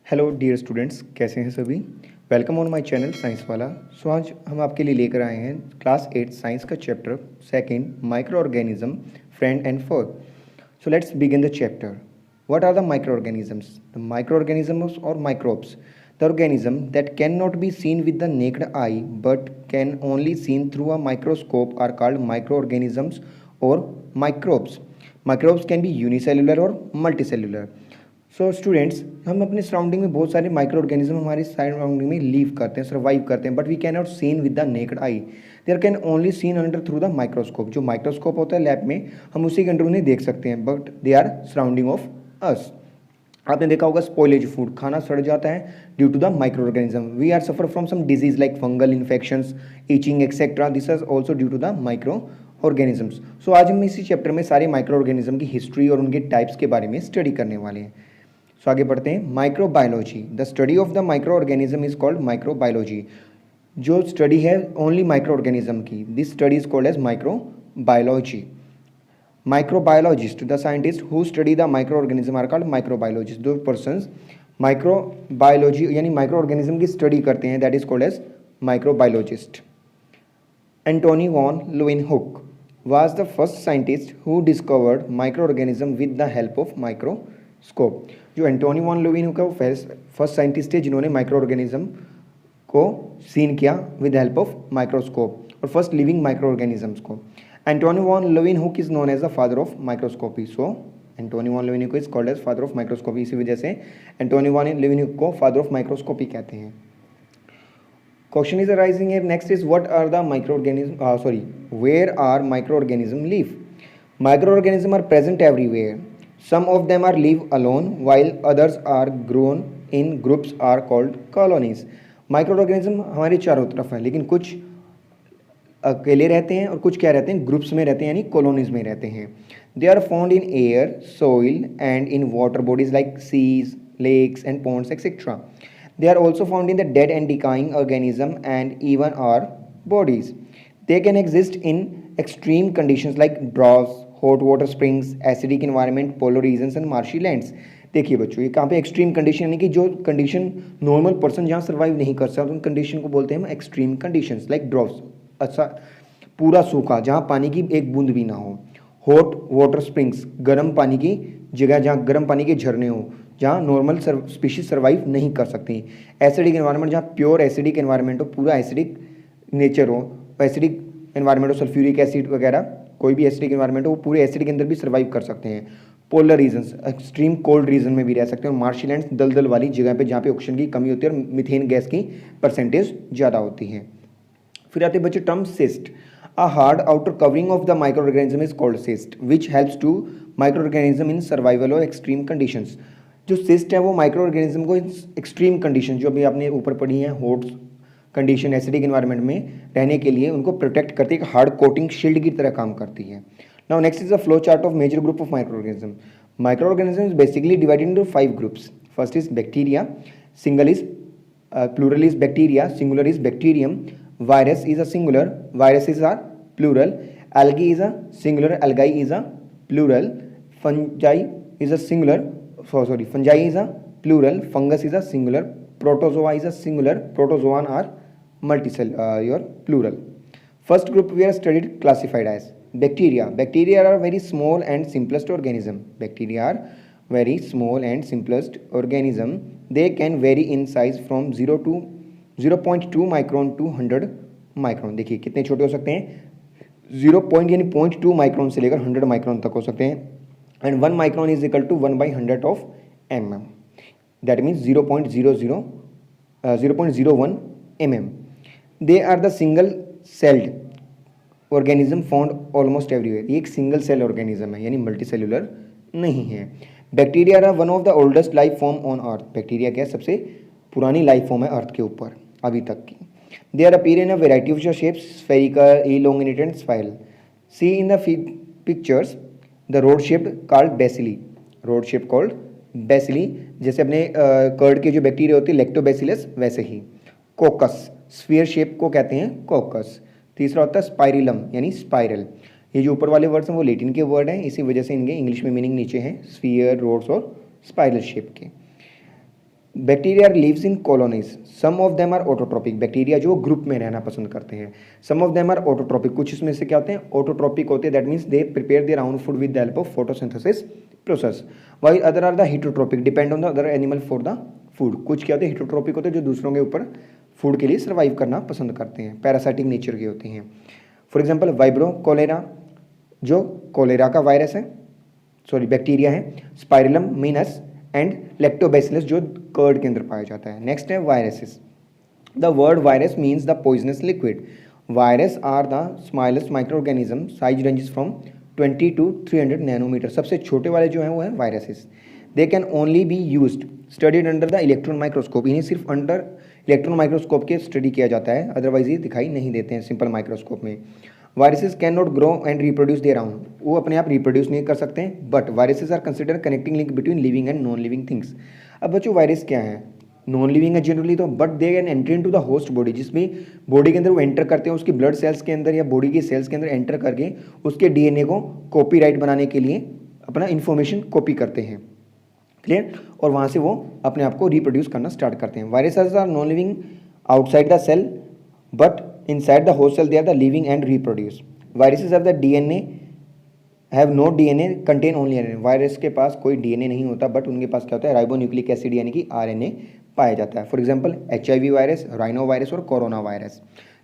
Hello dear students, कैसे हैं सभी। Welcome on my channel science वाला। सो आज हम आपके लिए लेकर आए हैं क्लास 8 साइंस का chapter second, micro organism friend and foe. So let's begin the chapter. What are the micro organisms? The micro organisms और microbes, the organism that can not be seen with the naked eye but can only seen through a microscope are called micro organisms और microbes. Microbes can be unicellular और multicellular. So students, हम अपने surrounding में बहुत सारे micro organism हमारे surrounding में live करते हैं, सर्वाइव करते हैं, but we can not seen with the naked eye. There can only seen under through the microscope. जो माइक्रोस्कोप होता है लैब में, हम उसी के अंडर उन्हें देख सकते हैं, but they are surrounding of us. आपने देखा होगा स्पॉइलेज फूड, खाना सड़ जाता है due to the micro organism. We are suffer from some disease like fungal infections, itching etcetera. This is also due to the micro organisms. So आज हम इसी चैप्टर में सारे माइक्रो ऑर्गेनिज्म की हिस्ट्री और उनके टाइप्स के बारे में स्टडी करने वाले हैं। सो आगे बढ़ते हैं। Microbiology, the study of the micro organism is called microbiology. जो स्टडी है ओनली माइक्रो ऑर्गेनिज्म की, this study is called as microbiology. Microbiologist, the scientist who study the micro organism are called microbiologist. दो persons microbiology यानी micro organism की study करते हैं, that is called as microbiologist. Antonie van Leeuwenhoek was the first scientist who discovered microorganism with the help of microscope। जो Antony van लुइनहुक है वो first scientist है जिन्होंने माइक्रो ऑर्गेनिज्म को सीन किया विद हेल्प ऑफ माइक्रोस्कोप और फर्स्ट लिविंग माइक्रो ऑर्गेनिजम्स को। Antonie van Leeuwenhoek is known as the father of microscopy. So Antonie van Leeuwenhoek is called as father of microscopy. इसी वजह से Antony van लुइनहुक को father of microscopy कहते हैं। Question is arising here. Next is what are the microorganism? Where are microorganism live? Microorganisms are present everywhere. Some of them are live alone, while others are grown in groups are called colonies. Microorganism हमारे चारों तरफ है, लेकिन कुछ अकेले रहते हैं और कुछ क्या रहते हैं, ग्रुप्स में रहते हैं, यानी कॉलोनीज में रहते हैं। They are found in air, soil and in water bodies like seas, lakes and ponds etcetera. They are also found in the dead and decaying organism and even our bodies. They can exist in extreme conditions like droughts, hot water springs, acidic environment, polar regions and marshy lands. देखिए बच्चों, ये कहाँ पे extreme condition, यानी कि जो condition normal person जहाँ survive नहीं कर सकता, उन कंडीशन को बोलते हैं हम एक्सट्रीम कंडीशंस। लाइक ड्रॉप्स, अच्छा पूरा सूखा जहाँ पानी की एक बूंद भी ना हो। हॉट वाटर स्प्रिंग्स, गर्म पानी की जगह जहाँ गर्म पानी के झरने हो, जहाँ नॉर्मल स्पीशीज सर्वाइव नहीं कर सकती। एसिडिक एनवायरनमेंट, जहाँ प्योर एसिडिक एनवायरनमेंट हो, पूरा एसिडिक नेचर हो, एसिडिक एनवायरनमेंट हो, सल्फ्यूरिक एसिड वगैरह कोई भी एसिडिक एनवायरनमेंट हो, वो पूरे एसिड के अंदर भी सर्वाइव कर सकते हैं। Polar regions, extreme cold region में भी रह सकते हैं। और मार्शी लैंड्स, दलदल वाली जगह पे जहाँ पे ऑक्सीजन की कमी होती है और मीथेन गैस की परसेंटेज ज़्यादा होती है। फिर आते बच्चे term cyst. A hard outer covering of the microorganism is called cyst, which helps to microorganism in survival or extreme conditions। जो सिस्ट है वो माइक्रो ऑर्गेनिज्म को एक्सट्रीम कंडीशन, जो अभी आपने ऊपर पढ़ी हैं, हॉट कंडीशन, एसिडिक एनवायरनमेंट में रहने के लिए उनको प्रोटेक्ट करती है, हार्ड कोटिंग शील्ड की तरह काम करती है। Now next is the flow chart of major group of micro organism. Micro organism is basically divided into 5 groups. First is bacteria, single is plural is bacteria, singular is bacterium, virus is a singular, viruses are plural, algae is a singular, algae is a plural, fungi is a singular, fungi is a plural, fungus is a singular, protozoa is a singular, protozoan are your plural. First group we are studied classified as bacteria. Bacteria are very small and simplest organism. Bacteria are very small and simplest organism. They can vary in size from 0.2 micron to 100 micron. देखिए कितने छोटे हो सकते हैं, 0.2 micron से लेकर 100 micron तक हो सकते हैं। And 1 micron is equal to 1/100 of mm, that means 0.01 mm। They are the single celled organism found almost everywhere. ये एक सिंगल सेल ऑर्गेनिज्म है, यानी मल्टी सेलुलर नहीं है। Bacteria are one of the oldest life form on earth. Bacteria क्या सबसे पुरानी life form है अर्थ के ऊपर अभी तक की। They are appear in a variety of shapes, spherical, elongated and spiral. See in the pictures the rod shaped called bacilli, rod shape called bacilli, जैसे अपने कर्ड के जो बैक्टीरिया होती है लैक्टोबैसिलस वैसे ही। कोकस, स्फीयर शेप को कहते हैं कोकस। तीसरा होता है स्पाइरिलम यानी स्पाइरल। ये जो ऊपर वाले वर्ड्स हैं वो लेटिन के वर्ड हैं, इसी वजह से इनके इंग्लिश में मीनिंग नीचे हैं, स्फीयर, रोड्स और स्पाइरल शेप के। Bacteria lives in colonies, some of them are autotropic, bacteria जो ग्रुप में रहना पसंद करते हैं, some of them are autotropic, कुछ इसमें से क्या होते हैं ऑटोट्रोपिक होते हैं, that means they prepare their own food with the help of photosynthesis process, while other are the heterotropic, depend on the other animal for the food, कुछ क्या होते हैं हेटरोट्रोपिक होते हैं जो दूसरों के ऊपर फूड के लिए सर्वाइव करना पसंद करते हैं, पैरासाइटिक नेचर के होते हैं। फॉर एग्जाम्पल वाइब्रो कोलेरा जो कोलेरा का वायरस है, सॉरी बैक्टीरिया है, स्पाइरलम मीनस एंड लैक्टोबैसिलस जो कर्ड के अंदर पाया जाता है। नेक्स्ट है viruses. The word virus means the poisonous liquid, virus are the smallest micro organism, size ranges from 20 to 300 nanometre, सबसे छोटे वाले जो हैं वो है viruses. They can only be used studied under the electron microscope, इन्हें सिर्फ अंडर इलेक्ट्रॉन माइक्रोस्कोप के स्टडी किया जाता है, अदरवाइज ये दिखाई नहीं देते हैं सिंपल माइक्रोस्कोप में। Viruses can not grow and reproduce their own, वो अपने आप रिप्रोड्यूस नहीं कर सकते हैं, but viruses are consider connecting link between living and non living things. अब बच्चों वायरस क्या है, नॉन लिविंग है जनरली तो, but they can enter into the host body, जिसमें बॉडी के अंदर वो एंटर करते हैं, उसकी ब्लड सेल्स के अंदर या बॉडी के सेल्स के अंदर एंटर करके उसके डीएनए को कॉपीराइट बनाने के लिए अपना इन्फॉर्मेशन कॉपी करते हैं, क्लियर, और वहाँ से वो अपने आप को रिप्रोड्यूस करना स्टार्ट करते हैं। Viruses are non living outside the cell but inside the host cell they are the living and reproduce. Viruses have the DNA have no DNA contain only RNA, virus के पास कोई DNA नहीं होता, but उनके पास क्या होता है ribonucleic acid यानी कि आरएनए पाया जाता है। For example HIV virus, rhino virus और कोरोना वायरस,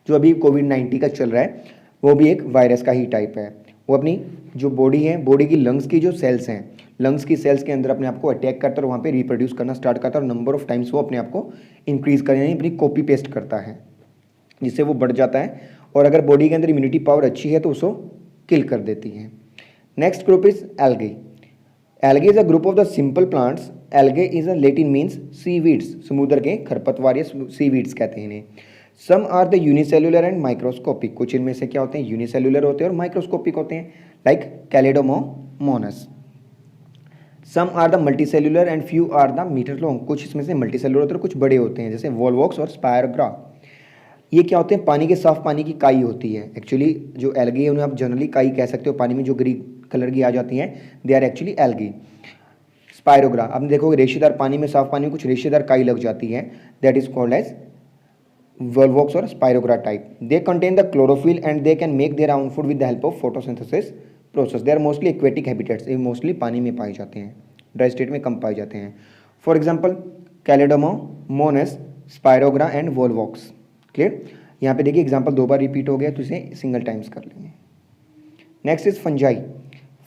जो अभी कोविड-19 का चल रहा है वो भी एक वायरस का ही टाइप है। वो अपनी जो बॉडी है, बॉडी की लंग्स की जो सेल्स हैं, लंग्स की सेल्स के अंदर अपने आप को अटैक करता है और वहाँ पे रिप्रोड्यूस करना स्टार्ट करता है, और नंबर ऑफ टाइम्स वो अपने आप को इंक्रीज करने यानी अपनी कॉपी पेस्ट करता है, जिससे वो बढ़ जाता है, और अगर बॉडी के अंदर इम्यूनिटी पावर अच्छी है तो उसको किल कर देती है। Next group is algae. Algae is a group of the simple plants, algae is a Latin means seaweeds, समुद्र के खरपतवार या सीवीड्स कहते हैं इन्हें। Some are the unicellular and microscopic, कुछ इनमें से क्या होते हैं यूनिसेल्युलर होते हैं और माइक्रोस्कोपिक होते हैं, like chlamydomonas. Some are the multicellular and few are the metre long, कुछ इसमें से मल्टीसेल्युलर होते हैं और कुछ बड़े होते हैं, जैसे वोल्वॉक्स और स्पायरोग्रा। ये क्या होते हैं पानी के साफ पानी की काई होती है, एक्चुअली जो एल्गी है उन्हें आप जनरली काई कह सकते हो, पानी में जो ग्रीन कलर की आ जाती हैं दे आर एक्चुअली एल्गी। स्पायरोग्रा, आपने देखोगे रेशेदार पानी में, साफ पानी में कुछ रेशेदार काई लग जाती है, that is called as volvox और spirogyra type. They contain the chlorophyll and they can make their own food with the help of photosynthesis process. They are mostly aquatic habitats, ये मोस्टली पानी में पाए जाते हैं, ड्राई स्टेट में कम पाए जाते हैं। For example chlamydomonas, spirogyra and volvox, clear. यहाँ पे देखिए एग्जाम्पल दो बार रिपीट हो गया तो इसे सिंगल टाइम्स कर लेंगे। Next is fungi.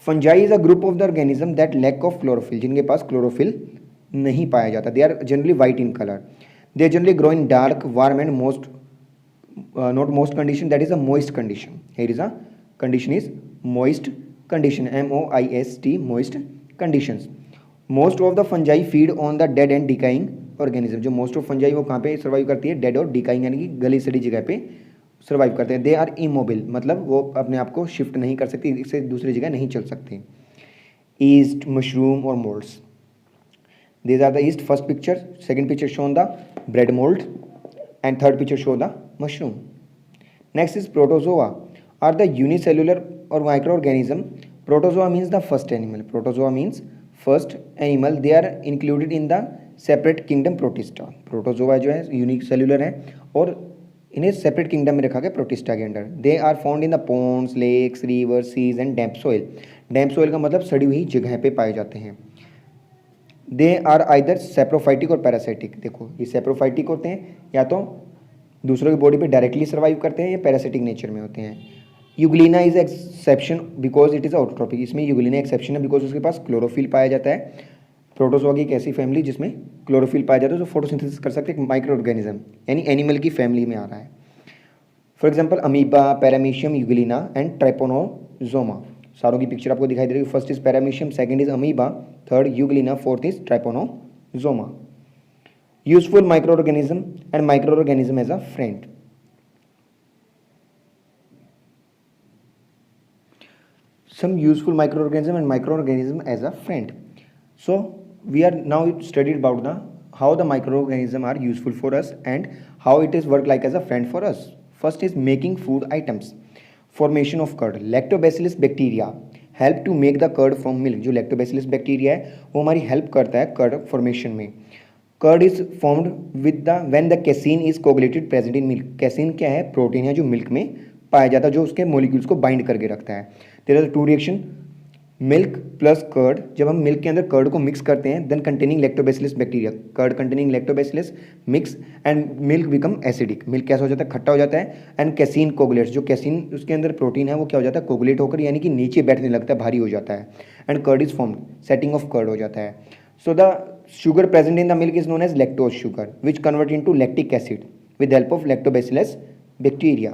Fungi is a group of the organism that lack of chlorophyll, जिनके पास क्लोरोफिल नहीं पाया जाता। They are generally white in colour, they generally grow in dark warm and most not most condition, that is a moist condition. Here is a condition is moist condition, MOIST, moist conditions. Most of the fungi feed on the dead and decaying organism, जो most of fungi वो कहाँ पे survive करती है, dead और decaying यानी कि गली सड़ी जगह पे सर्वाइव करते हैं। दे आर इमोबिल, मतलब वो अपने आप को शिफ्ट नहीं कर सकती, इससे दूसरी जगह नहीं चल सकती। ईस्ट, मशरूम और moulds, these are the yeast. First picture, second picture shown the bread mould and third picture show the mushroom. Next is protozoa are the unicellular और micro organism. Protozoa means the first animal, protozoa means first animal, they are included in the separate kingdom protista. Protozoa जो है unique cellular है और इन्हें separate kingdom में रखा गया protista के under. They are found in the ponds, lakes, river, seas and damp soil. Damp soil का मतलब सड़ी हुई जगह पे पाए जाते हैं। दे आर आइदर सेप्रोफाइटिक और पैरासाइटिक। देखो ये सेप्रोफाइटिक होते हैं, या तो दूसरों की बॉडी पे डायरेक्टली सर्वाइव करते हैं, या पैरासाइटिक नेचर में होते हैं। Euglena is exception because it is autotrophic, इसमें यूग्लिना एक्सेप्शन है बिकॉज उसके पास क्लोरोफिल पाया जाता है। प्रोटोजोआ की एक ऐसी फैमिली जिसमें क्लोरोफिल पाया जाता है, जो फोटोसिंथेसिस कर सकते हैं, एक माइक्रो ऑर्गेनिज्म यानी एनिमल की फैमिली में आ रहा है। For example amoeba, paramecium, euglena and trypanosoma. सारों की पिक्चर आपको दिखाई दे रही है। First is paramecium, second is amoeba, third euglena, fourth is trypanosoma. Useful micro organism and micro organism as a friend. Some useful microorganism and microorganism as a friend. So we are now studied about the how the microorganism are useful for us and how it is work like as a friend for us. First is making food items. Formation of curd. Lactobacillus bacteria help to make the curd from milk. जो lactobacillus bacteria है वो हमारी help करता है curd formation में। Curd is formed with the when the casein is coagulated present in milk. Casein क्या है? Protein है जो मिल्क में पाया जाता है, जो उसके मोलिक्यूल्स को बाइंड करके रखता है। There are two reaction, milk plus curd. जब हम मिल्क के अंदर कर्ड को मिक्स करते हैं, then containing lactobacillus bacteria, curd containing lactobacillus mix and milk become acidic. Milk कैसा हो जाता है? खट्टा हो जाता है। एंड कैसीन कोगुलेट्स, जो कैसीन उसके अंदर प्रोटीन है वो क्या हो जाता है? कोगुलेट होकर यानी कि नीचे बैठने लगता है, भारी हो जाता है। And curd is formed, setting of curd हो जाता है। So the sugar present in the milk is known as lactose sugar, which convert into lactic acid with the help of lactobacillus bacteria.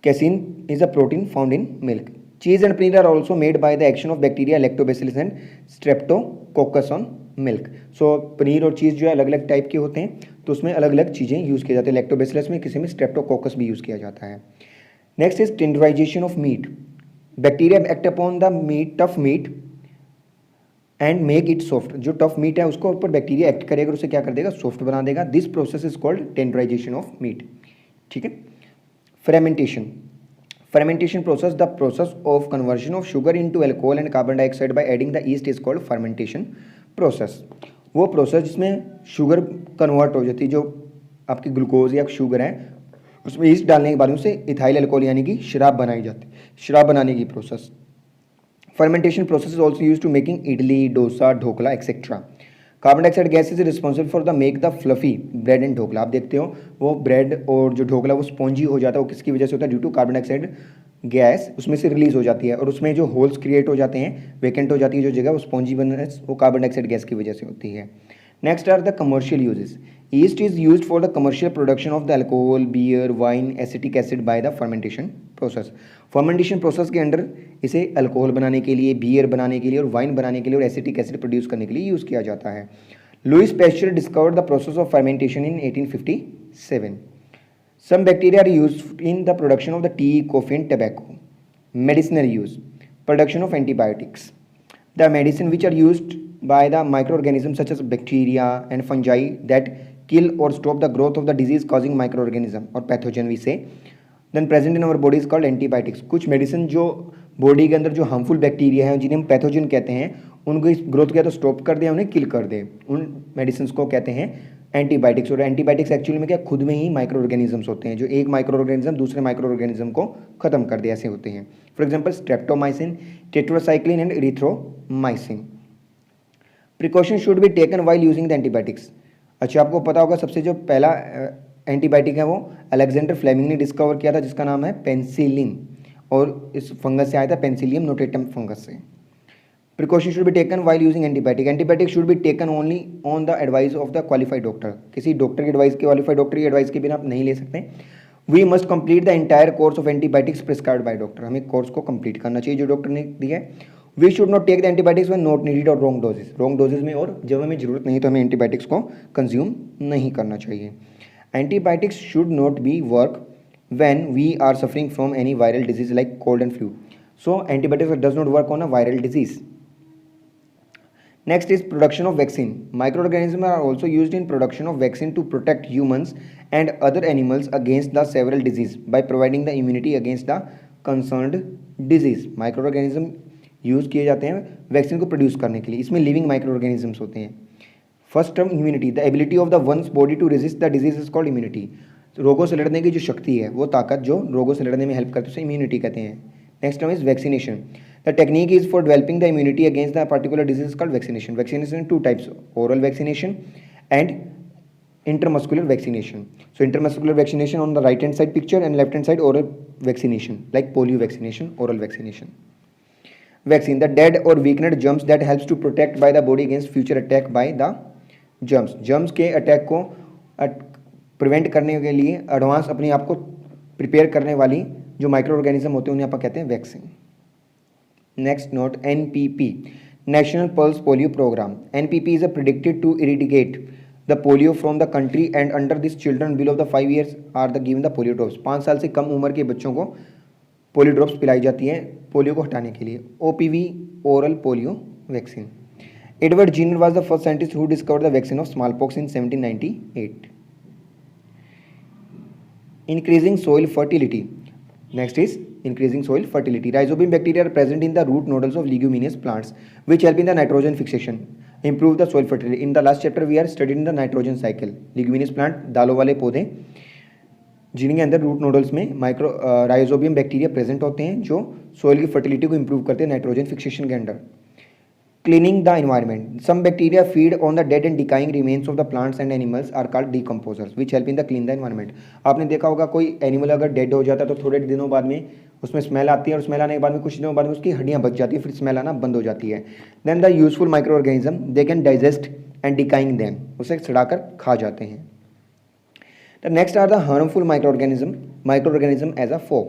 Casein is a protein found in milk. Cheese and paneer are also made by the action of bacteria lactobacillus and streptococcus on milk. So paneer और चीज़ जो है अलग अलग type के होते हैं, तो उसमें अलग अलग चीज़ें यूज़ किए जाते हैं। लैक्टोबैसिलस में, किसी में स्ट्रेप्टोकोकस भी यूज़ किया जाता है। Next is tenderisation of meat. Bacteria act upon the meat, tough meat and make it soft. जो टफ मीट है उसको ऊपर बैक्टीरिया एक्ट करेगा, उसे क्या कर देगा? सॉफ्ट बना देगा। This process is called tenderisation of meat. ठीक है। Fermentation, fermentation process, the process of conversion of sugar into alcohol and carbon dioxide by adding the yeast is called fermentation process. वो प्रोसेस जिसमें sugar convert हो जाती है, जो आपकी glucose या शुगर है उसमें ईस्ट डालने के बाद उसे इथाइल अल्कोहल यानी कि शराब बनाई जाती है, शराब बनाने की process. Fermentation process is also use to making idli, dosa, dhokla etcetera. Carbon dioxide gas is responsible for the make the fluffy bread and dhokla. आप देखते हो वो ब्रेड और जो ढोकला वो स्पॉन्जी हो जाता है, वो किसकी वजह से होता है? Due to carbon dioxide gas उसमें से रिलीज हो जाती है, और उसमें जो होल्स क्रिएट हो जाते हैं, वेकेंट हो जाती है जो जगह, वो स्पॉन्जी बनने वो कार्बन डाइऑक्साइड गैस की वजह से होती है। Next are the commercial uses. Yeast is used for the commercial production of the alcohol, beer, wine, acetic acid by the fermentation process. Fermentation process के अंडर इसे अल्कोहल बनाने के लिए, बियर बनाने के लिए और वाइन बनाने के लिए और एसिटिक एसिड प्रोड्यूस करने के लिए यूज़ किया जाता है। Louis Pasteur discovered the process of fermentation in 1857. Some bacteria are used in the production of the tea, coffee and tobacco. Medicinal use. Production of antibiotics. The medicine which are used by the microorganisms such as bacteria and fungi that kill or stop the growth of the disease causing microorganism or pathogen we say. Then present in our body is called antibiotics. कुछ medicine जो body के अंदर जो harmful bacteria हैं जिन्हें हम pathogen कहते हैं, उनको ग्रोथ क्या तो स्टॉप कर दे, उन्हें किल कर दे, उन मेडिसिन को कहते हैं एंटीबायोटिक्स। और एंटीबायोटिक्स एक्चुअली में क्या खुद में ही माइक्रो ऑर्गेनिजम्स होते हैं, जो एक माइक्रो ऑर्गेनिज्म दूसरे माइक्रो ऑर्गेनिज्म को खत्म कर दे, ऐसे होते हैं। For example streptomycin, tetracycline and erythromycin. Precaution should be taken while using the antibiotics. अच्छा, आपको पता होगा सबसे जो पहला एंटीबायोटिक है वो अलेक्जेंडर फ्लेमिंग ने डिस्कवर किया था, जिसका नाम है पेंसिलिन, और इस फंगस से आया था, पेंसिलियम नोटेटम फंगस से। Precaution should be taken while using antibiotic. Antibiotic should be taken only on the advice of the qualified doctor. किसी डॉक्टर की एडवाइस, क्वालिफाइड डॉक्टर की एडवाइस के बिना आप नहीं ले सकते। We must complete the entire course of antibiotics prescribed by doctor. हमें कोर्स को कंप्लीट करना चाहिए जो डॉक्टर ने दिया है। We should not take the antibiotics when not needed और रॉन्ग डोजेस। रॉन्ग डोजेस में और जब हमें जरूरत नहीं तो हमें एंटीबायोटिक्स को कंज्यूम नहीं करना चाहिए। Antibiotics should not be work when we are suffering from any viral disease like cold and flu. So antibiotics does not work on a viral disease. Next is production of vaccine. Microorganisms are also used in production of vaccine to protect humans and other animals against the several disease by providing the immunity against the concerned disease. Microorganism use किए जाते हैं vaccine को produce करने के लिए। इसमें living microorganisms होते हैं। First term immunity, the ability of the one's body to resist the disease is called immunity. रोगों से लड़ने की जो शक्ति है, वो ताकत जो रोगों से लड़ने में हेल्प करती है, उसे इम्यूनिटी कहते हैं। Next term is vaccination. The technique is for developing the immunity against the particular disease called vaccination. Vaccination two types, oral vaccination and intermuscular vaccination. So intermuscular vaccination on the right hand side picture and left hand side oral vaccination like polio vaccination, oral vaccination. Vaccine, the dead or weakened germs that helps to protect by the body against future attack by the germs. Germs के attack को prevent करने के लिए advance अपने आप को prepare करने वाली जो माइक्रो ऑर्गेनिज्म होते हैं उन्हें आप कहते हैं vaccine. Next note, NPP, National Pulse Polio Program. NPP is predicted to eradicate the polio from the country and under this children below the 5 years are the given the polio drops. 5 साल से कम उम्र के बच्चों को polio drops पिलाई जाती हैं polio को हटाने के लिए. OPV, oral polio vaccine. Edward Jenner was the first scientist who discovered the vaccine of smallpox in 1798. Increasing soil fertility. Next is increasing soil fertility. Rhizobim bacteria are present in the root nodules of leguminous plants which help in the nitrogen fixation. improve the soil fertility. In the last chapter we are studying the nitrogen cycle. Leguminous plant, दालों वाले पौधे जिनके अंदर root nodules में micro rhizobium bacteria present होते हैं जो soil की फर्टिलिटी को इंप्रूव करते हैं नाइट्रोजन फिक्सेशन के under. Cleaning the environment. Some bacteria feed on the dead and decaying remains of the plants and animals are called decomposers, which help in the clean the environment. आपने देखा होगा कोई animal अगर dead हो जाता है तो थोड़े दिनों बाद में उसमें स्मेल आती है और स्मेल आने के बाद में कुछ दिनों बाद में उसकी हड्डियां बच जाती है, फिर स्मेल आना बंद हो जाती है. Then the useful micro organism they can digest and decaying them, उसे सड़ाकर खा जाते हैं. The next are the harmful micro organism as a foe,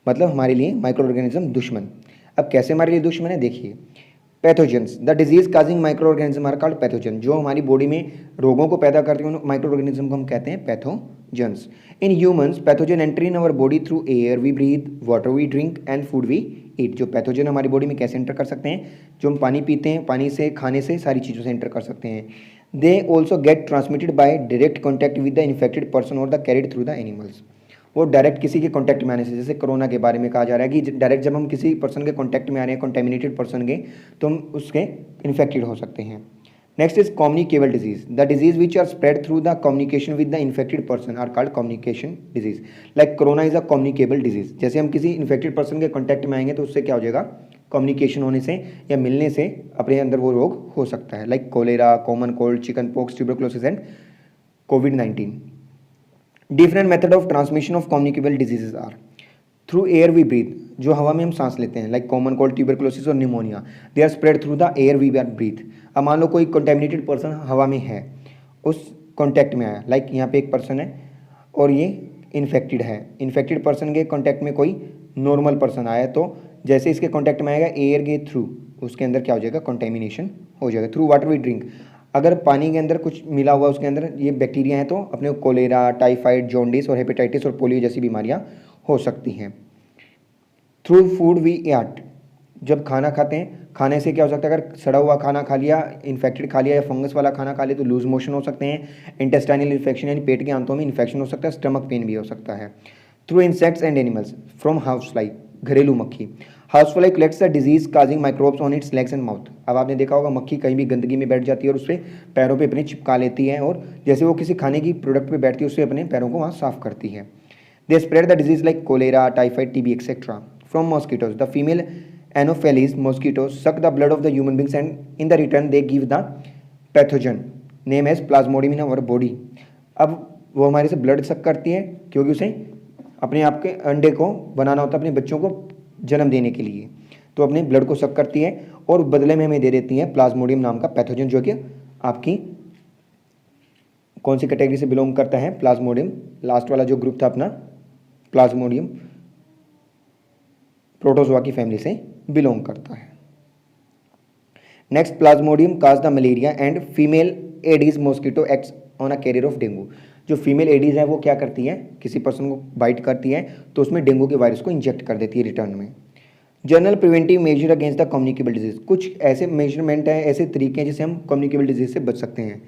मतलब हमारे लिए माइक्रो ऑर्गेनिज्म दुश्मन. अब कैसे हमारे लिए दुश्मन है देखिए. Pathogens, the disease causing micro organism are called pathogen. जो हमारी बॉडी में रोगों को पैदा करते हैं उन माइक्रो ऑर्गेनिज्म को हम कहते हैं pathogens. In humans pathogen entry in our body through air we breathe, water we drink and food we eat. जो पैथोजन हमारी बॉडी में कैसे एंटर कर सकते हैं, जो हम पानी पीते हैं, पानी से, खाने से, सारी चीज़ों से एंटर कर सकते हैं. They also get transmitted by direct contact with the infected person और the carried through the animals. वो डायरेक्ट किसी के कॉन्टैक्ट में आने से, जैसे कोरोना के बारे में कहा जा रहा है कि डायरेक्ट जब हम किसी पर्सन के कॉन्टैक्ट में आ रहे हैं, कंटेमिनेटेड पर्सन के, तो हम उसके इन्फेक्टेड हो सकते हैं. Next is communicable disease. The disease which are spread through the communication with the infected person are called communication disease. Like corona is a communicable disease. जैसे हम किसी इन्फेक्टेड पर्सन के कॉन्टैक्ट में आएंगे तो उससे क्या हो जाएगा, कम्युनिकेशन होने से या मिलने से अपने अंदर वो रोग हो सकता है. Like cholera, common cold, chicken pox, tuberculosis and कोविड-19. Different method of transmission of communicable diseases are through air we breathe, जो हवा में हम सांस लेते हैं, लाइक कॉमन कोल्ड, ट्यूबरक्लोसिस और pneumonia, they are spread through the air we are breathe. अब मान लो कोई कंटेमिनेटेड पर्सन हवा में है, उस कॉन्टैक्ट में आया, लाइक यहाँ पे एक पर्सन है और ये इन्फेक्टेड है. इन्फेक्टेड पर्सन के कॉन्टैक्ट में कोई नॉर्मल पर्सन आया तो जैसे इसके कॉन्टैक्ट में आएगा एयर के थ्रू उसके अंदर क्या हो जाएगा, कंटेमिनेशन हो जाएगा. थ्रू वाटर वी ड्रिंक, अगर पानी के अंदर कुछ मिला हुआ उसके अंदर ये बैक्टीरिया हैं तो अपने कोलेरा, टाइफाइड, जॉन्डिस और हेपेटाइटिस और पोलियो जैसी बीमारियां हो सकती हैं. थ्रू फूड वी ईट, जब खाना खाते हैं, खाने से क्या हो सकता है, अगर सड़ा हुआ खाना खा लिया, इन्फेक्टेड खा लिया या फंगस वाला खाना खा लिया तो लूज मोशन हो सकते हैं. इंटेस्टाइनल इन्फेक्शन यानी पेट के आंतों में इन्फेक्शन हो सकता है. स्टमक पेन भी हो सकता है. Through insects and animals from house fly, घरेलू मक्खी. House fly collects the disease causing microbes on it's legs and mouth. अब आपने देखा होगा मक्खी कहीं भी गंदगी में बैठ जाती है और उससे पैरों पे अपने चिपका लेती है और जैसे वो किसी खाने की प्रोडक्ट पे बैठती है उससे अपने पैरों को वहाँ साफ करती है. They spread the disease like cholera, typhoid, TB etcetera from mosquitoes. The female anopheles mosquitoes suck the blood of the human beings and in the return they give the pathogen name as plasmodium in our body. अब वो हमारे से blood सक करती है क्योंकि उसे अपने आप के अंडे को बनाना होता है अपने बच्चों को जन्म देने के लिए, तो अपने ब्लड को सक करती है और बदले में हमें दे देती है प्लाज्मोडियम नाम का पैथोजन, जो कि आपकी कौन सी कैटेगरी से बिलोंग करता है, प्लाज्मोडियम. लास्ट वाला जो ग्रुप था अपना प्लाज्मोडियम प्रोटोजोआ की फैमिली से बिलोंग करता है. Next, plasmodium cause the malaria and female aedes mosquito acts on a carrier of dengue. जो फीमेल एडीज है वो क्या करती है, किसी पर्सन को बाइट करती है तो उसमें डेंगू के वायरस को इंजेक्ट कर देती है रिटर्न में. General preventive measure against the communicable disease, कुछ ऐसे मेजरमेंट है, ऐसे तरीके हैं जिससे हम कम्युनिकेबल डिजीज से बच सकते हैं.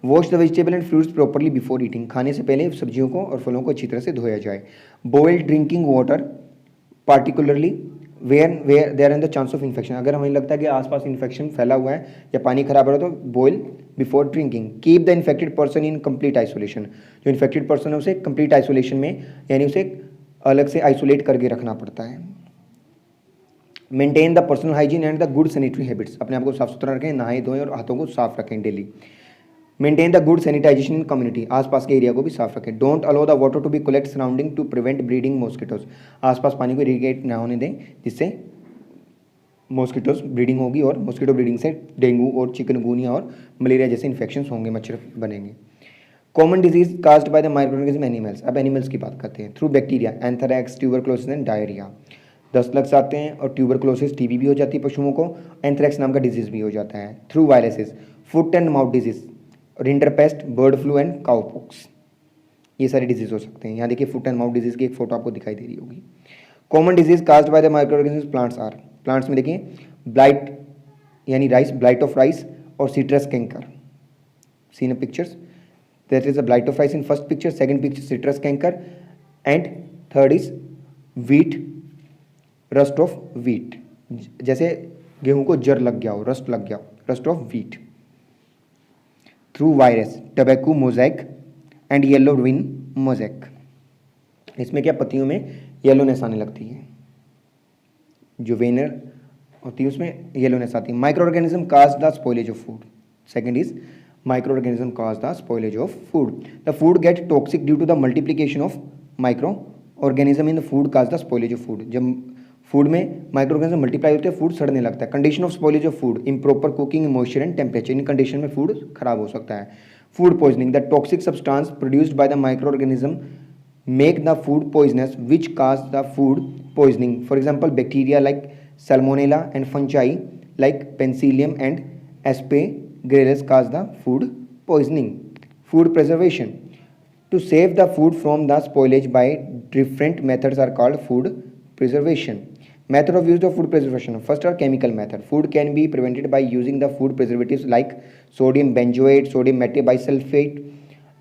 Wash the vegetable and fruits properly before eating, खाने से पहले सब्जियों को और फलों को अच्छी तरह से धोया जाए. Boiled drinking water particularly where there in the chance of infection, अगर हमें लगता है कि आसपास इन्फेक्शन फैला हुआ है या पानी खराब है तो boil before drinking. Keep the infected person in complete isolation, जो इन्फेक्टेड पर्सन है उसे कंप्लीट आइसोलेशन में यानी उसे अलग से आइसोलेट करके रखना पड़ता है. Maintain the personal hygiene and the good sanitary habits, अपने आप को साफ सुथरा रखें, नहाए धोएं और हाथों को साफ रखें daily. Maintain the good sanitization in community, आसपास के एरिया को भी साफ रखें. Don't allow the water to be collect surrounding to prevent breeding mosquitoes, आसपास पानी को इरिगेट ना होने दें जिससे मॉस्किटोज ब्रीडिंग होगी और मॉस्किटो ब्रीडिंग से डेंगू और चिकनगुनिया और मलेरिया जैसे इन्फेक्शन होंगे, मच्छर बनेंगे. Common disease caused by the microorganism animals, अब एनिमल्स की बात करते हैं. Through bacteria anthrax, tuberculosis and diarrhoea, दस्त लग जाते हैं और ट्यूबरक्लोसिस टीबी भी हो जाती है पशुओं को, एंथ्रैक्स नाम का डिजीज भी हो जाता है. Through viruses foot and mouth disease, rinderpest, bird flu and cowpox, ये सारे डिजीज हो सकते हैं. यहाँ देखिए फुट एंड माउथ डिजीज की एक फोटो आपको दिखाई दे रही होगी. Common disease caused by the microorganism plants are, plants में देखिए ब्लाइट यानी राइस, ब्लाइट ऑफ राइस और citrus canker. Seen pictures, that is the blight of rice in first picture, second picture citrus canker and third is wheat, rust of wheat, जैसे गेहूं को जर लग गया हो, रस्ट लग गया हो, rust of wheat. Through virus tobacco mosaic and yellow win mosaic. इसमें क्या पत्तियों में येलोनेस आने लगती है, जो वेनर होती है उसमें येलोनेस आती है। Micro organism cause the spoilage of food. Second is micro organism cause the spoilage of food. The food get toxic due to the multiplication of micro organism in the food cause the spoilage of food. जब food में micro organism multiply होते हैं food सड़ने लगता है। Condition of spoilage of food, improper cooking, moisture and temperature. In condition में food खराब हो सकता है। Food poisoning, the toxic substance produced by the micro organism make the food poisonous which cause the food poisoning. For example, bacteria like salmonella and fungi like penicillium and aspergillus cause the food poisoning. Food preservation, to save the food from the spoilage by different methods are called food preservation. Method of use of food preservation, first are chemical method. Food can be prevented by using the food preservatives like sodium benzoate, sodium metabisulfate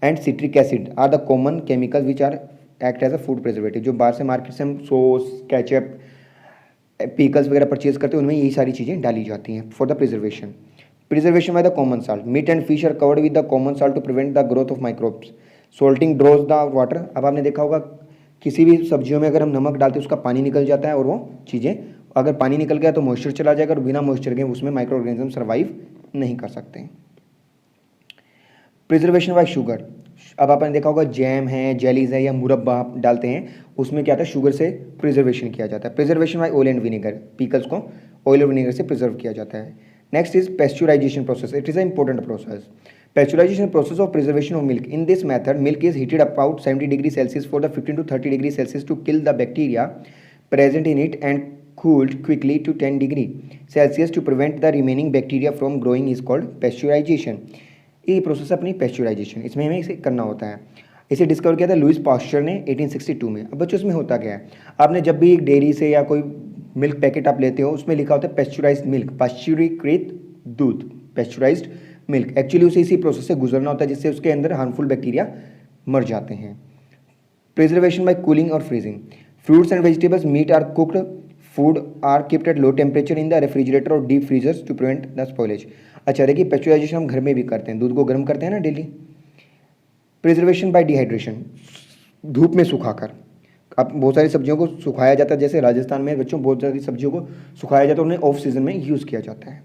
and citric acid are the common chemicals which are act as a food preservative। जो बाहर से market से हम sauce, ketchup, pickles वगैरह purchase करते हैं उनमें यही सारी चीज़ें डाली जाती हैं for the preservation. Preservation by the common salt, meat and fish are covered with the common salt to prevent the growth of microbes. Salting draws the water. अब आपने देखा होगा किसी भी सब्जियों में अगर हम नमक डालते हैं उसका पानी निकल जाता है और वो चीज़ें, अगर पानी निकल गया तो मॉइस्चर चला जाएगा और बिना मॉइस्चर के उसमें माइक्रो ऑर्गेनिज्म सर्वाइव नहीं कर सकते। प्रिजर्वेशन बाय शुगर, अब आपने देखा होगा जैम है, जेलीज है या मुरब्बा आप डालते हैं उसमें क्या आता है शुगर से प्रिजर्वेशन किया जाता है। Preservation by oil and vinegar, pickles को ऑयल और विनेगर से प्रिजर्व किया जाता है। Next is pasteurisation process, it is a important process. Pasteurisation process of preservation of milk, in this method milk is heated about 70 degree Celsius for the 15 to 30 degree Celsius to kill the bacteria present in it and cooled quickly to 10 degree Celsius to prevent the remaining bacteria from growing is called pasteurization। ये process अपनी पेस्चुराइजेशन, इसमें हमें इसे करना होता है। इसे discover किया था लुइस पास्चर ने 1862 में। अब बच्चों इसमें होता क्या है, आपने जब भी एक डेयरी से या कोई मिल्क पैकेट आप लेते हो उसमें लिखा होता है पेस्चुराइज्ड मिल्क, पाश्चुरीकृत दूध, पेस्चुराइज्ड मिल्क। एक्चुअली उसे इसी प्रोसेस से गुजरना होता है जिससे उसके अंदर हार्मफुल बैक्टीरिया मर जाते हैं। प्रिजर्वेशन बाय कूलिंग और freezing, fruits and vegetables, meat are cooked, food are keeped at low temperature in the refrigerator और deep freezers to prevent the spoilage. अच्छा देखिए, पेस्चुराइजेशन हम घर में भी करते हैं, दूध को गर्म करते हैं ना डेली। प्रिजर्वेशन बाय डिहाइड्रेशन, धूप में सुखाकर। अब बहुत सारी सब्जियों को सुखाया जाता है, जैसे राजस्थान में बच्चों बहुत सारी सब्जियों को सुखाया जाता है, उन्हें ऑफ सीजन में यूज़ किया जाता है।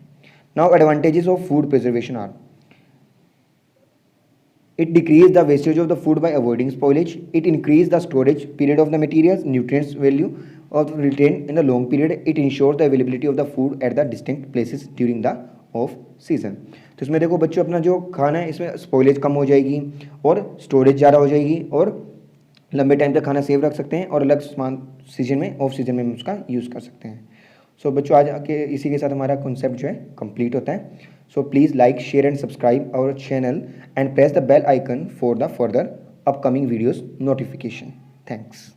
Now advantages of food preservation are, it decrease the wastage of the food by avoiding spoilage, it increase the storage period of the materials, nutrients value of retained in the long period, it ensures the availability of the food at the distinct places during the off season। तो इसमें देखो बच्चों अपना जो खाना है इसमें spoilage कम हो जाएगी और स्टोरेज ज़्यादा हो जाएगी और लंबे टाइम तक खाना सेव रख सकते हैं और अलग सीजन में, ऑफ सीजन में हम उसका यूज़ कर सकते हैं। सो बच्चों आज आके इसी के साथ हमारा कॉन्सेप्ट जो है कंप्लीट होता है। So please like, share and subscribe our channel and press the bell icon for the further upcoming videos notification. Thanks.